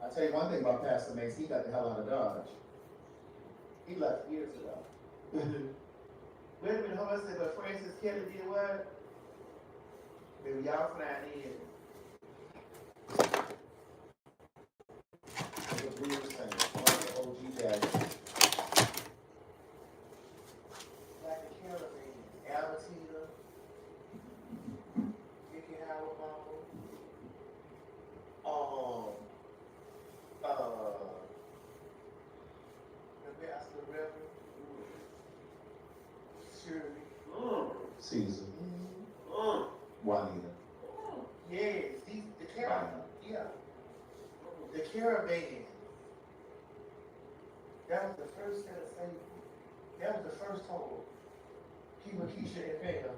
I'll tell you one thing about Pastor Mace, he got the hell out of Dodge. He left years ago. Wait a minute, hold on a second, but Francis Kelly did what? Maybe y'all flying in. What we were saying, one of the OG daddies. Like the caravan, Albertina, Mickey Howard Mama, the Master Reverend, Shirley. Caesar. Juanita. Yes, the caravan, yeah. The caravan. That was the first set of Satan. That was the first total. Keisha and Pam.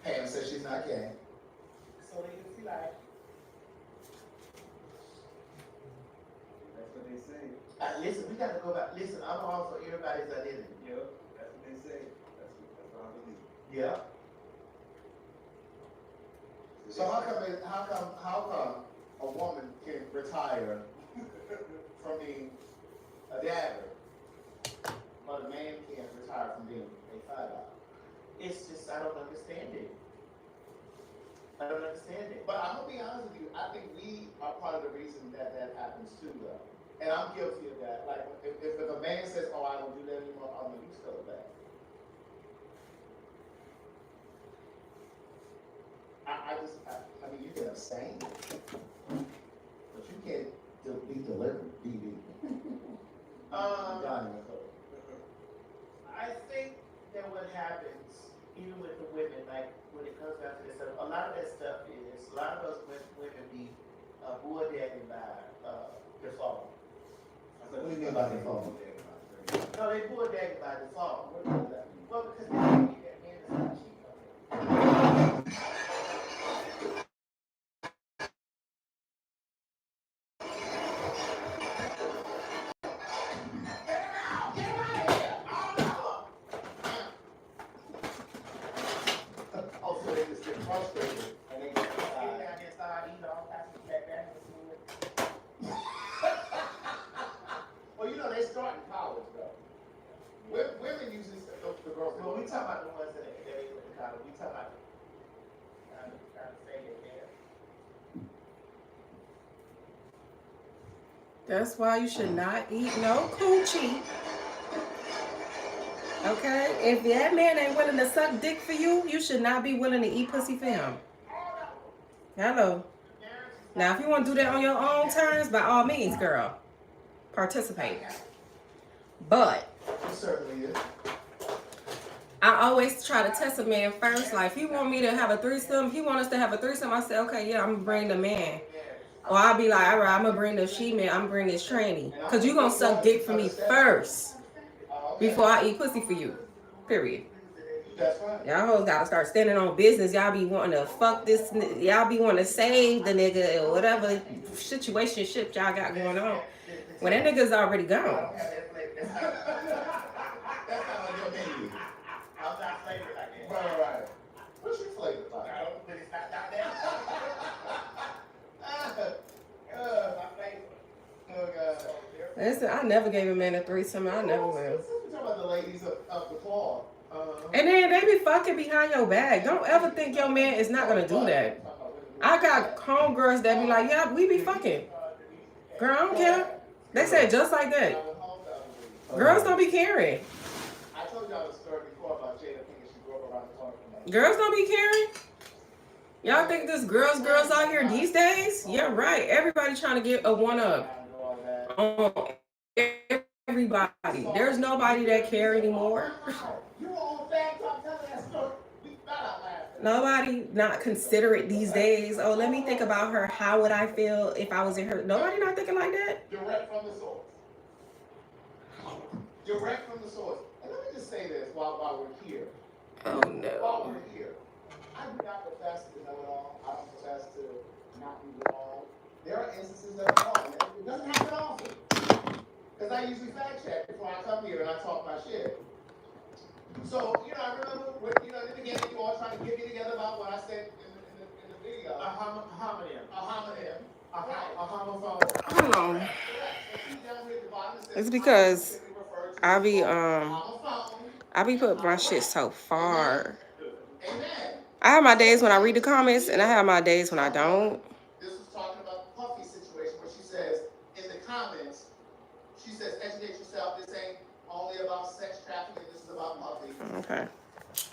Pam says she's not gay. So they can see like. That's what they say. Listen, we got to go back. Listen, I'm all for everybody's identity. Yep, that's what they say. That's what I believe. Yeah. So how come a woman can retire from being a dabber, but a man can't retire from being a fighter? It's just, I don't understand it. I don't understand it. But I'm gonna be honest with you, I think we are part of the reason that happens too, though. And I'm guilty of that. Like, if a man says, "Oh, I don't do that anymore," I'm gonna use still that. I mean, you can abstain, but you can't be delivered, BB. I think that what happens, even with the women, like when it comes down to this stuff, a lot of that stuff is, a lot of those women be bull-dagging by default. What do you mean by default? No, they bull-dagging by default. What does that mean? Well, because they think that man is not cheating on them. Well, you know, they start in college, though. Women usually, the girls. Well, we talk about the ones that they went to college. We talk about trying to say that they're. That's why you should not eat no coochie. Okay? If that man ain't willing to suck dick for you, you should not be willing to eat pussy for him. Hello. Now, if you want to do that on your own terms, by all means, girl, participate. But It certainly is. I always try to test a man first. Like, if he want me to have a threesome, if he want us to have a threesome, I say, okay, yeah, I'm going to bring the man. Or I'll be like, all right, I'm going to bring the she-man, I'm going to bring this tranny. Because you going to suck dick for me first before I eat pussy for you. Period. That's right. Y'all hoes gotta start standing on business. Y'all be wanting to fuck this. Y'all be wanting to save the nigga or whatever situationship y'all got going on. When that nigga's already gone. That's not on your menu. I'm not flavored like that. Right. What's your flavor like? I don't, but it's not that. My flavor. Oh, God. Listen, I never gave a man a threesome. I never will. We're talking about the ladies of the claw. And then they be fucking behind your back. Don't ever think your man is not gonna do that. I got homegirls that be like, yeah, we be fucking. Girl, I don't care. They said just like that. Girls don't be caring. I told y'all the story before about Jada thinking she grew up around the corner from me. Girls don't be caring. Y'all think this girls out here these days? Yeah, right. Everybody trying to get a one up on everybody. There's nobody that care anymore. You were on fact, I'm telling that story. We found out last Nobody not considerate these days. Oh, let me think about her. How would I feel if I was in her? Nobody not thinking like that. Direct from the source. Direct from the source. And let me just say this while we're here. Oh While no. we're here, I do not profess to know it all. I don't profess to not be wrong. There are instances that are wrong. It doesn't happen often. Because I usually fact check before I come here and I talk my shit. So, I remember when, in the beginning, you all trying to get me together about what I said in the video. A homonym. A homonym. A homophobe. Hold on. It's because I be putting my shit so far. I have my days when I read the comments, and I have my days when I don't. This was talking about the Puffy situation where she says in the comments, she says, educate yourself. This ain't only about sex trafficking. This is about Puffy. Okay.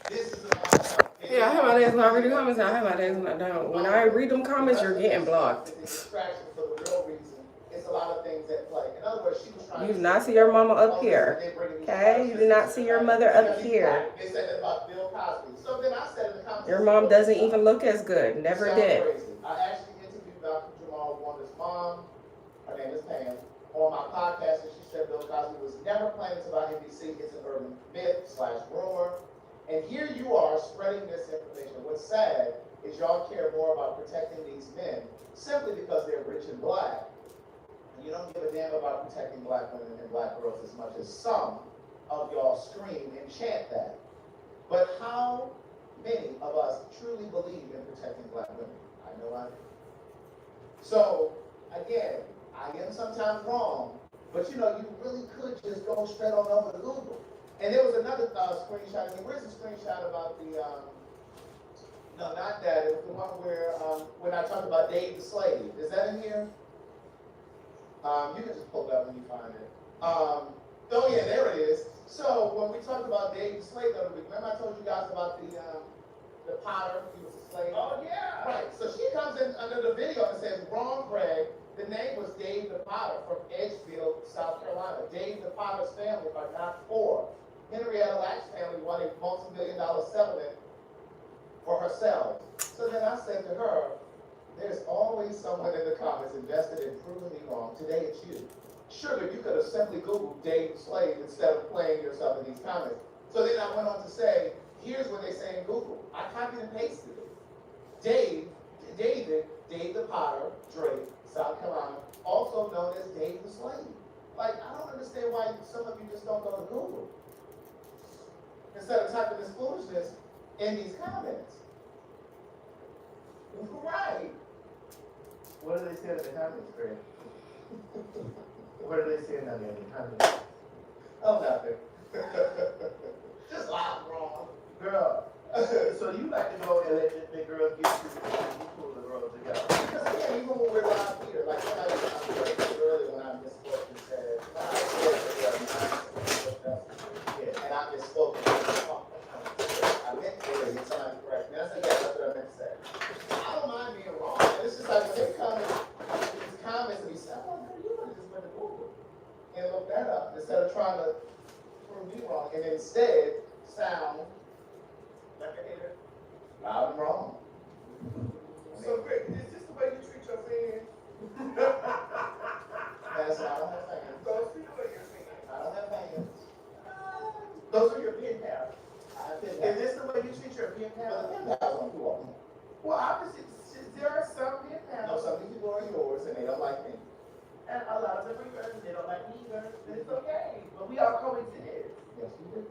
This is about Yeah, I have my days when I read the comments, and I have my days when I don't. When I read them comments, you're getting blocked. Distraction for the real reason. It's a lot of things at play. In other words, she was trying. You do not see your mama up here. Okay? You do not see your mother up here. They said that about Bill Cosby. So then I said in the comments. Your mom doesn't even look as good. Never did. I actually interviewed Dr. Jamal Warner's mom. Her name is Pam. On my podcast, and she said Bill Cosby was never planted by NBC. It's an urban myth/rumor. And here you are spreading misinformation. What's sad is y'all care more about protecting these men simply because they're rich and black. And you don't give a damn about protecting black women and black girls as much as some of y'all scream and chant that. But how many of us truly believe in protecting black women? I know I do. So, again, I am sometimes wrong, but you really could just go straight on over to Google. And there was another screenshot. I mean, where's the screenshot about the, no, not that. It was the one where, when I talked about Dave the Slave. Is that in here? You can just pull it up when you find it. Oh yeah, there it is. So when we talked about Dave the Slave the other week, remember I told you guys about the potter, he was a slave? Oh yeah. Right, so she comes in under the video and says, wrong, Greg. The name was Dave the Potter from Edgefield, South Carolina. Dave the Potter's family are not poor. Henrietta Lacks family won a multi-million-dollar settlement for herself. So then I said to her, there's always someone in the comments invested in proving me wrong. Today it's you. Sugar, you could have simply Googled Dave the Slave instead of playing yourself in these comments. So then I went on to say, here's what they say in Google. I copied and pasted it. Dave the Potter, Drake, South Carolina, also known as Dave the Slave. Like, I don't understand why some of you just don't go to Google instead of typing this foolishness in these comments. Right. What do they say in the comments, Greg? What are they saying on the comments? Oh, nothing. Just loud wrong. Girl, so you like to go and let the girls get you pull the girls together? Because again, even when we're live here, like I said earlier when I misspoke and said, and I misspoke. I meant to say somebody correct me. I said, yeah, that's what I meant to say. I don't mind being wrong. It's just like when they come in these comments and we say, oh, no, you would have just went to Google and look that up instead of trying to prove me wrong and instead sound like a hater, loud and wrong. So, Greg, is this the way you treat your fans? That's I don't have fans. Those people are your fans. I don't have fans. Those are your pen pals. Is this the way you treat your pen Well, the pals? pen pals don't do all. Well, obviously, there are some pen No, pals, some of these people are yours and they don't like me. and a lot of them are yours, and they don't like me either. And it's okay, but we all coexist. Yes, you do.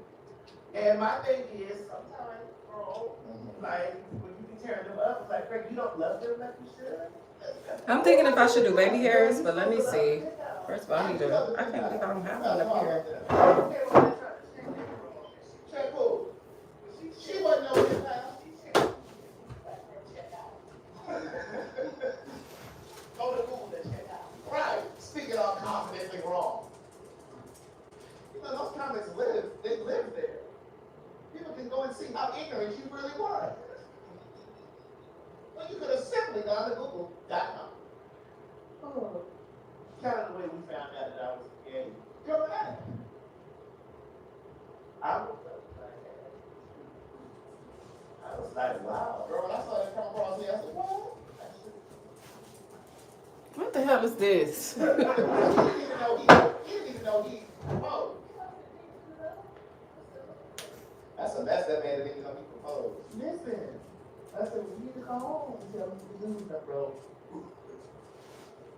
And my thing is, sometimes, bro, like, when you be tearing them up, it's like, Greg, you don't love them like you should. I'm thinking if I should do baby hairs, but let me see. First of all, I can't believe I don't have one up here. Check who? She wasn't no pen pal. Go to Google and check out. Right. Speaking all confidently wrong. Those comments live. They live there. People can go and see how ignorant you really were. Well, you could have simply gone to Google.com. Oh. Kind of the way we found out that I was gay. Go ahead. I was like, wow. Girl, when I saw that come across here, I said, what? What the hell is this? He didn't even know he proposed. That's a mess that man didn't even know he proposed. Listen, I said, well, you need to come home and tell me the news done broke.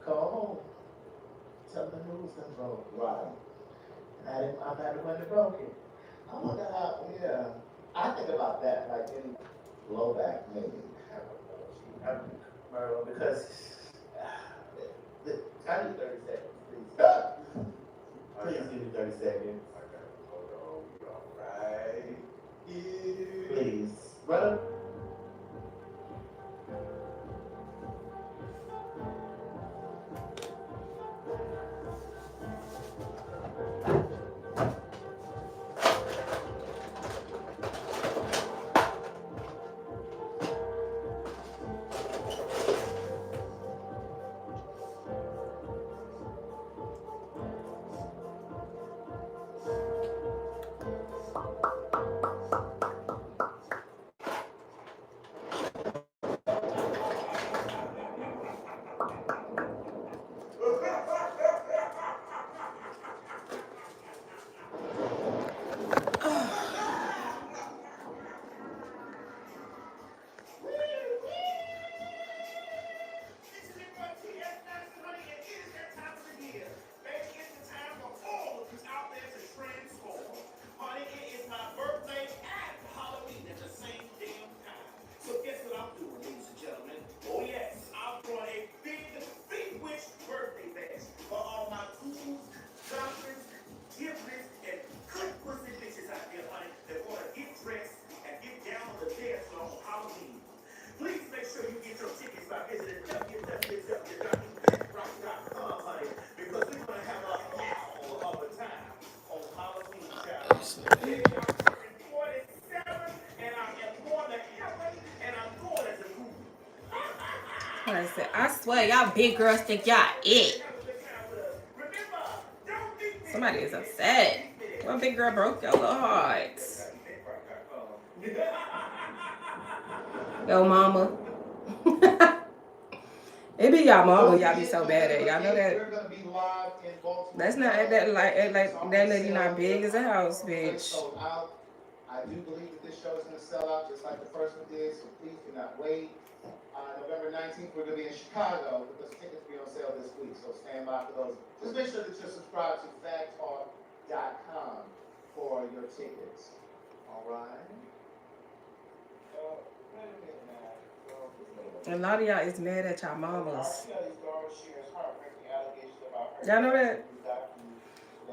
Come home. Tell me the news done broke. Right. And I'm not the one that broke it. I wonder how, yeah. I think about that, like any blowback, maybe. Because I need 30 seconds, please. Please give me 30 seconds. Hold on, we all right here. Please. Brother? I swear, y'all big girls think y'all it. Somebody is upset. One big girl broke your little hearts. Yo, mama. It be y'all mama, y'all be so bad at. Y'all know that. That's not that like that lady not big as a house, bitch. I do believe that this show is going to sell out just like the first one did, so please do not wait. November 19th, we're going to be in Chicago, but those tickets will be on sale this week, so stand by for those. Just make sure that you're subscribed to fagtalk.com for your tickets. All right? A lot of y'all is mad at y'all mamas. Y'all know that?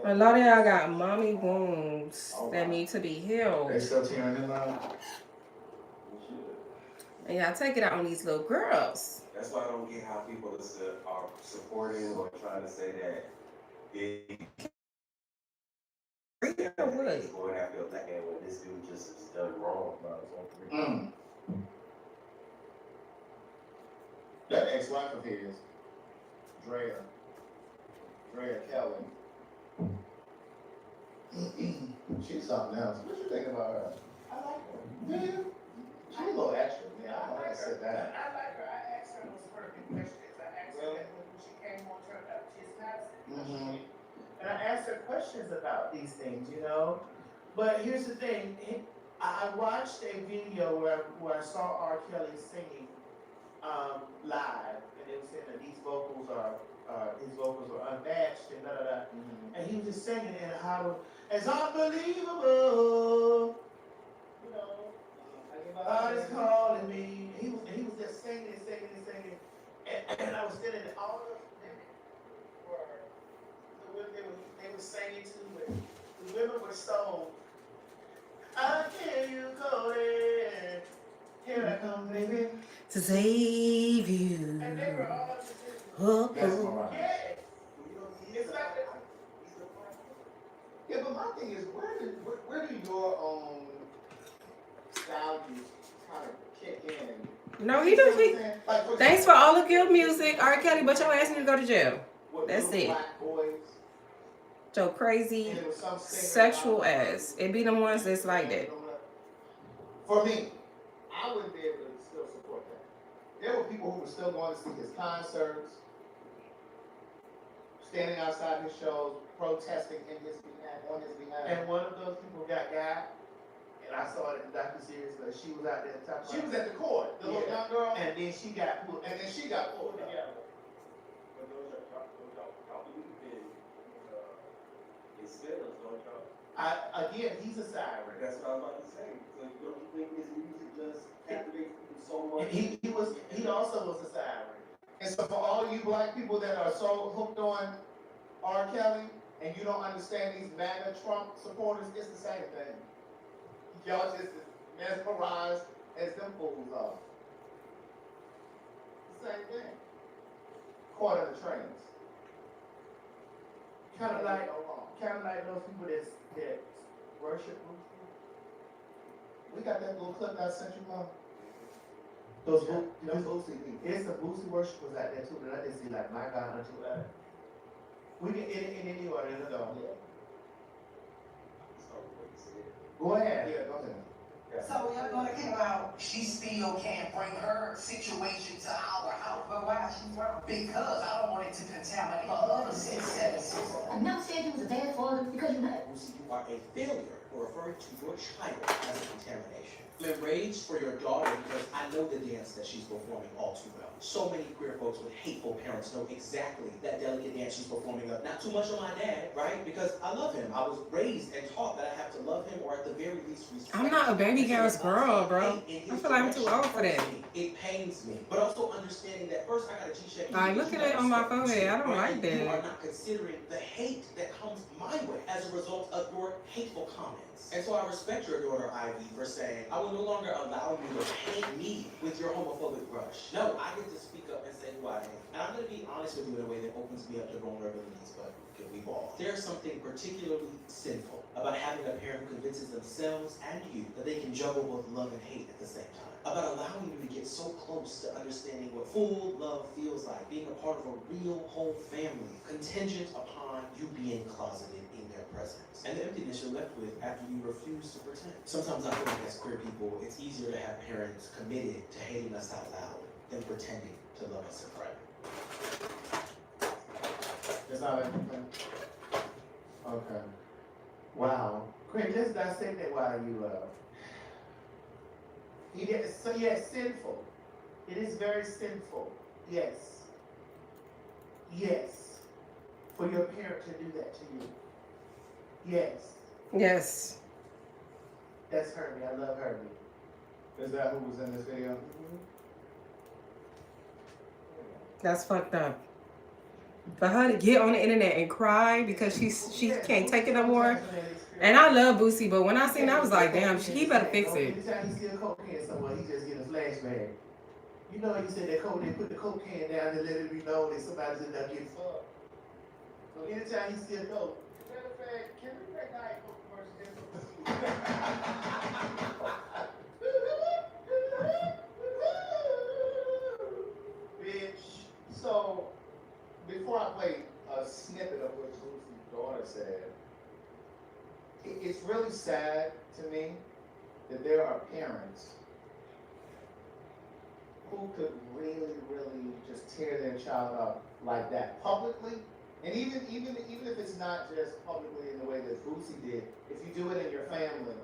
A lot of y'all got mommy wounds that need to be healed. They still tearing them out? And y'all take it out on these little girls. That's why I don't get how people are supporting or trying to say that they What? going after a black man when this dude just is done wrong. That ex-wife of his, Drea Kelly. She's something else. What you think about her? I like her. Do you? She's a little extra. Yeah, I like her. Said that. I like her. I asked her those perfect questions. I asked her that when she came on turned out she's not. And I asked her questions about these things, you know. But here's the thing. I watched a video where I saw R. Kelly singing live, and it was saying that his vocals were unmatched and da da da. And he was just singing and how it's unbelievable, you know. God is calling me. He was just singing and singing and singing, and I was sitting there. All of them were the women they were singing to, but the women were so. I hear you calling. Here I come, baby, to save you. and they were all just That's all right. yeah. It's like Yeah, but my thing is, where do your values kind of kick in? No, he does. Thanks for all the good music, R. Kelly, but your ass need to go to jail. That's it. Black boys, Your crazy and there was some singer sexual about- ass. It be them ones that's like that. For me, I I wouldn't be able to still support that. There were people who were still going to see his concerts, standing outside his shows, protesting in his behalf, on his behalf. And one of those people got and I saw it in the docu-series, but she was out there talking. She was at the court, the little young girl, and then she got pulled. And then she got pulled together. But those y'all believe in his feelings, don't y'all? Again, he's a siren. That's what I was about to say. So don't you think his music just captivates people so much? He also was a siren. And so for all you black people that are so hooked on R. Kelly, and you don't understand these MAGA Trump supporters, it's the same thing. Y'all just as mesmerized as them fools are. The same thing. Caught in the trains. Kind of like those people that worship Boosie. We got that little clip that I sent you, Mom. Those Boosie. It's the Boosie worshipers out there too that I just see like my God unto us. We can in any order, let's go. Go ahead. Yeah, go ahead. So y'all gonna think about she still can't bring her situation to our house. But why is she from? Because I don't want it to contaminate her other success. I never said you was a bad father because you had. You are a failure for referring to your child as a contamination. I'm enraged for your daughter because I know the dance that she's performing all too well. So many queer folks with hateful parents know exactly that delicate dance she's performing of. Not too much on my dad, right? Because I love him. I was raised and taught that I have to love him or at the very least respect him. I'm not a baby girl's girl, bro. I feel like I'm too old for that. It pains me. But also understanding that first I gotta teach that. Like, look at it on my forehead. I don't like that. You are not considering the hate that comes my way as a result of your hateful comments. And so I respect your daughter, Ivy, for saying, I will no longer allow you to paint me with your homophobic brush. No, I get to speak up and say who I am. And I'm going to be honest with you in a way that opens me up to vulnerabilities, but we all. There's something particularly sinful about having a parent who convinces themselves and you that they can juggle both love and hate at the same time. About allowing you to get so close to understanding what full love feels like, being a part of a real whole family, contingent upon you being closeted in their presence. And the emptiness you're left with after you refuse to pretend. Sometimes I feel like as queer people, it's easier to have parents committed to hating us out loud than pretending to love us in private. That's not everything. Okay. Wow. Craig, let's dissect that while you so yes, sinful. It is very sinful. Yes. Yes. For your parent to do that to you. Yes. Yes. That's Herbie. I love Herbie. Is that who was in this video? That's fucked up. For her to get on the internet and cry because she can't take it no more. And I love Boosie, but when I seen it, I was like, damn, he better fix it. Anytime he see a coke can somewhere, he just get a flashback. You know, you said that coke, they put the coke can down and let it be known that somebody's in there getting fucked. So anytime he see a coke, Matter of fact, can we make Diet Coke commercial? Bitch. So, before I play a snippet of what Boosie's daughter said, it's really sad to me that there are parents who could really, really just tear their child up like that publicly. And even if it's not just publicly in the way that Boosie did, if you do it in your family,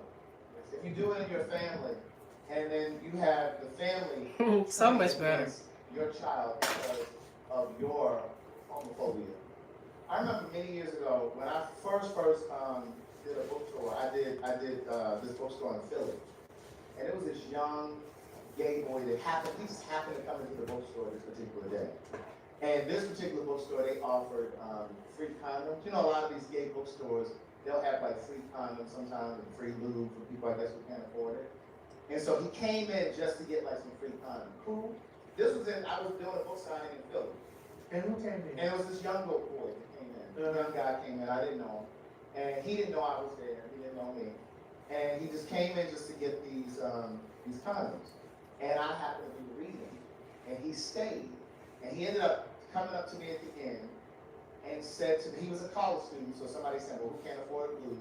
and then you have the family So much better. against your child because of your homophobia. I remember many years ago when I first did a bookstore. I did this bookstore in Philly, and it was this young gay boy that just happened to come into the bookstore this particular day. And this particular bookstore, they offered free condoms. You know, a lot of these gay bookstores, they'll have like free condoms sometimes and free lube for people, I guess, who can't afford it. And so he came in just to get like some free condoms. Cool. I was doing a book signing in Philly. and who came in? And it was this young little boy that came in. The young guy came in, I didn't know him. And he didn't know I was there, he didn't know me. And he just came in just to get these condoms. And I happened to be reading, and he stayed. And he ended up coming up to me at the end and said to me, he was a college student, so somebody said, well, who can't afford blue?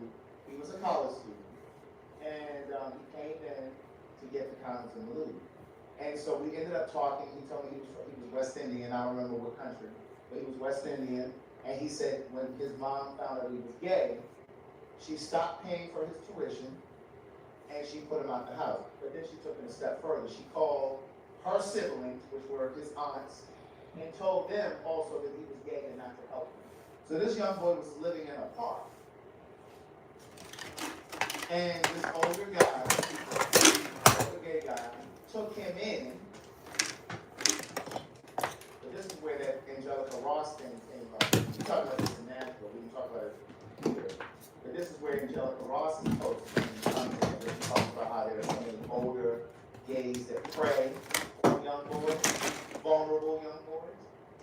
He was a college student. And he came in to get the condoms and lube. And so we ended up talking. He told me he was West Indian. I don't remember what country, but he was West Indian. And he said when his mom found out he was gay, she stopped paying for his tuition and she put him out the house. But then she took it a step further. She called her siblings, which were his aunts, and told them also that he was gay and not to help him. So this young boy was living in a park. And this older gay guy, took him in. But this is where that Angelica Ross thing came from. We talk about this in Nashville, we can talk about it here. But this is where Angelica Ross is posted. She talks about how there are so many older gays that prey on young boys, vulnerable young boys.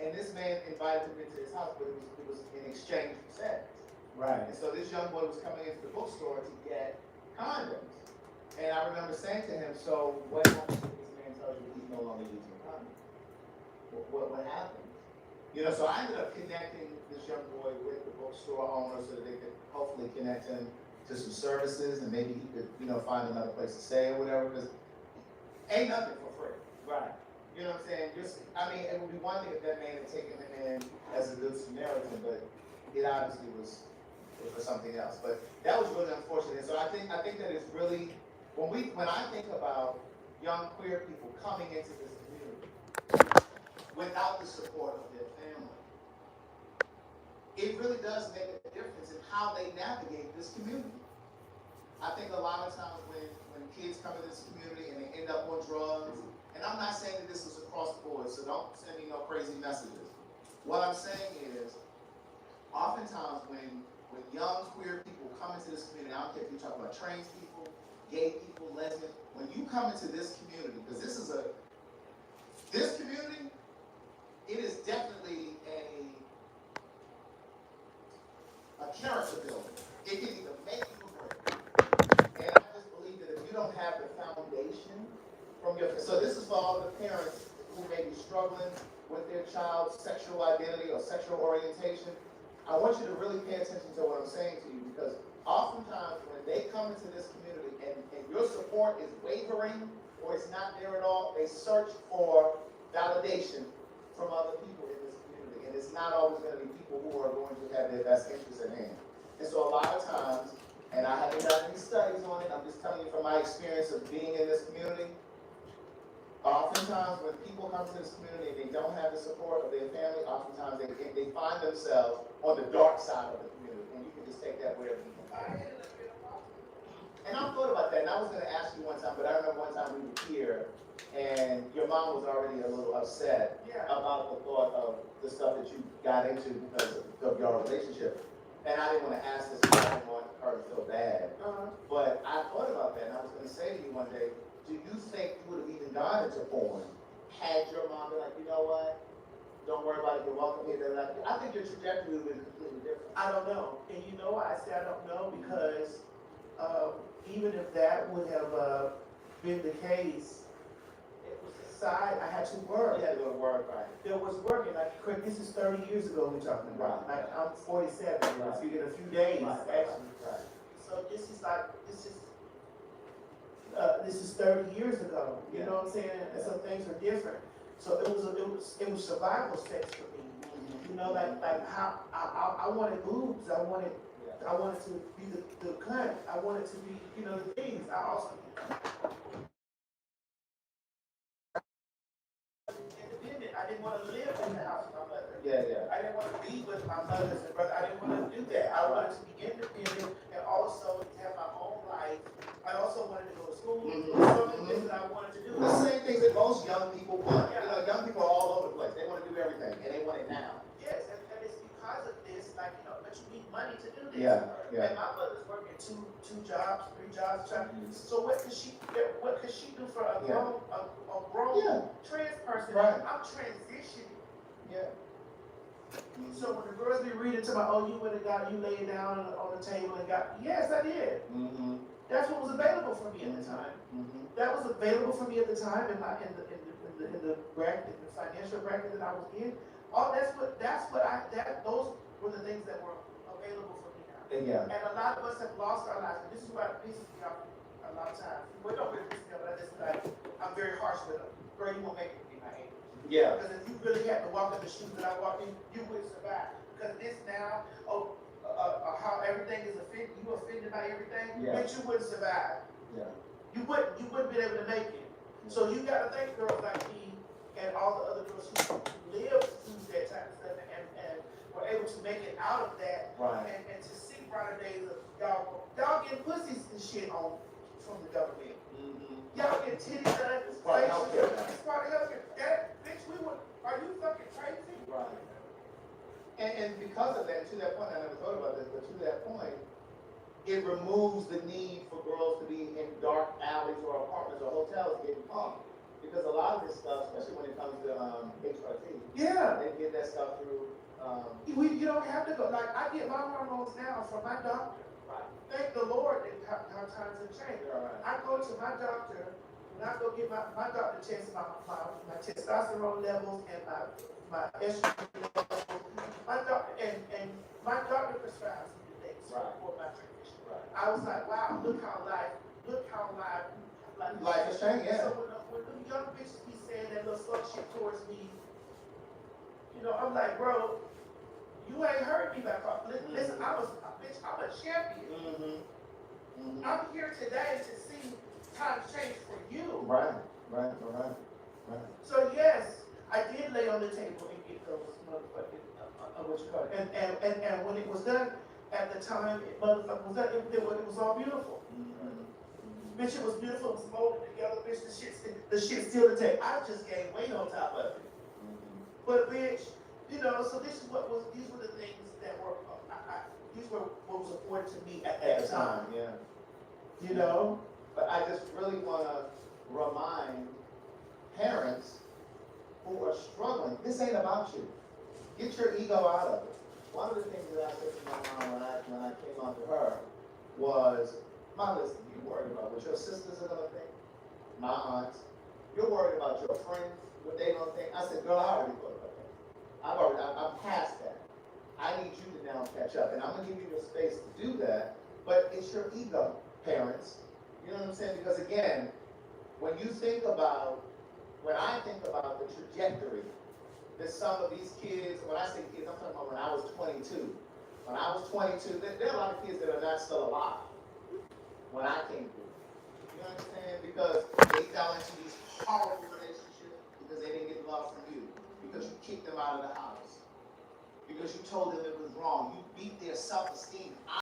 And this man invited him into his house, but it was in exchange for sex. Right. And so this young boy was coming into the bookstore to get condoms. And I remember saying to him, so what happens if this man tells you he's no longer using condoms? What happens? You know, so I ended up connecting this young boy with the bookstore owner so that they could hopefully connect him to some services and maybe he could, you know, find another place to stay or whatever, because ain't nothing for free. Right. You know what I'm saying? I mean, it would be one thing if that man had taken him in as a good Samaritan, but it obviously was for something else. But that was really unfortunate. So I think that it's really, when I think about young queer people coming into this community without the support of their family, it really does make a difference in how they navigate this community. I think a lot of times when kids come into this community and they end up on drugs, and I'm not saying that this is across the board, so don't send me no crazy messages. What I'm saying is, oftentimes when young queer people come into this community, I don't care if you talk about trans people, gay people, lesbians, when you come into this community, because this community, it is definitely a character builder. It can either make you or break. And I just believe that if you don't have the foundation from so this is for all the parents who may be struggling with their child's sexual identity or sexual orientation. I want you to really pay attention to what I'm saying to you, because oftentimes when they come into this community and your support is wavering or it's not there at all, they search for validation from other people in this community. And it's not always going to be people who are going to have their best interests at hand. And so a lot of times, and I haven't done any studies on it, I'm just telling you from my experience of being in this community, oftentimes when people come to this community and they don't have the support of their family, oftentimes they find themselves on the dark side of the community. And you can just take that wherever you can. And I thought about that, and I was going to ask you one time, but I remember one time we were here, and your mom was already a little upset about the thought of the stuff that you got into because of your relationship. And I didn't want to ask this because I didn't want her to feel bad. But I thought about that, and I was going to say to you one day, do you think you would have even gone into porn had your mom been like, you know what? Don't worry about it, you're welcome here. Like, I think your trajectory would have been completely different. I don't know. And you know why I say I don't know? Because even if that would have been the case, it was the side I had to work. You had to go to work, right? There was work, and like, this is 30 years ago we're talking about. Right. Like, I'm 47, Right. in a few days, actually. Right. So this is 30 years ago. You know what I'm saying? And so things are different. So it was survival sex for me. You know, like how I wanted boobs. I wanted to be the cunt. I wanted to be, you know, the things. I also independent. I didn't want to live in the house with my mother. Yeah. I didn't want to be with my mothers and brothers. I didn't want to do that. I wanted to be independent and also to have my own life. I also wanted to go to school. Some of the things that I wanted to do. The same things that most young people want. You know, young people are all over the place. They want to do everything, and they want it now. Yes, and it's because of this, like, you know, but you need money to do this. Yeah. And my mother's working two jobs, 3 jobs, so what could she do for a grown trans person? Right. I'm transitioning. Yeah. So when the girls be reading to my, you went and got, you laid down on the table and got, yes, I did. Mm-hmm. That's what was available for me at the time. Mm-hmm. That was available for me at the time in the bracket, the financial bracket that I was in. Those were the things that were available for me now. Yeah. And a lot of us have lost our lives. And this is why it pisses me off a a lot of times. Well, don't really listen to them, but I just like, I'm very harsh with them. Girl, you won't make it in my age. Yeah. Because if you really had to walk in the shoes that I walked in, you wouldn't survive. Because this now, how everything is offended, you offended by everything, Yeah. bitch, you wouldn't survive. Yeah. You wouldn't be able to make it. So you gotta thank girls like me and all the other girls who lived through that type of stuff and were able to make it out of that. Right. And to see brighter days of y'all getting pussies and shit on from the government. Mm-hmm. Y'all get titties that It's part of healthcare now. It's part of healthcare. That bitch, are you fucking crazy? Right. And because of that, to that point, I never thought about this, but to that point, it removes the need for girls to be in dark alleys or apartments or hotels getting punked. Because a lot of this stuff, especially when it comes to HRT, Yeah. they get that stuff through. You don't have to go. Like, I get my hormones now from my doctor. Right. Thank the Lord that how times have changed. Right. I go to my doctor, when I go get my doctor tests my testosterone levels and my estrogen levels. My doctor, and my doctor prescribes me the things for my transition. Right. I was like, wow, look how life Life has changed, yeah. So when them young bitches be saying that little fuck shit towards me, you know, I'm like, bro, you ain't heard me back up. Listen, I'm a champion. Mm-hmm. I'm here today to see times change for you. Right. So yes, I did lay on the table and get those motherfucking what you call it. And when it was done, at the time it motherfucker was done, it was all beautiful. Mm-hmm. Bitch, it was beautiful, it was molded together, bitch, the shit still to take. I just gained weight on top of it. Mm-hmm. But bitch, you know, so these were the things that were, these were what was afforded to me at that time. Yeah. You know? But I just really want to remind parents who are struggling, this ain't about you. Get your ego out of it. One of the things that I said to my mom when I came on to her was, Mom, listen, you worried about what your sisters are going to think, my aunts. You're worried about your friends, what they going to think. I said, girl, I already thought about that. I'm past that. I need you to now catch up. And I'm going to give you the space to do that. But it's your ego, parents. You know what I'm saying? Because again, when I think about the trajectory that some of these kids, when I say kids, I'm talking about when I was 22. When I was 22, there are a lot of kids that are not still alive when I came through. You know what I'm saying? Because they fell into these horrible relationships because they didn't get love from you. Because you kicked them out of the house. Because you told them it was wrong. You beat their self-esteem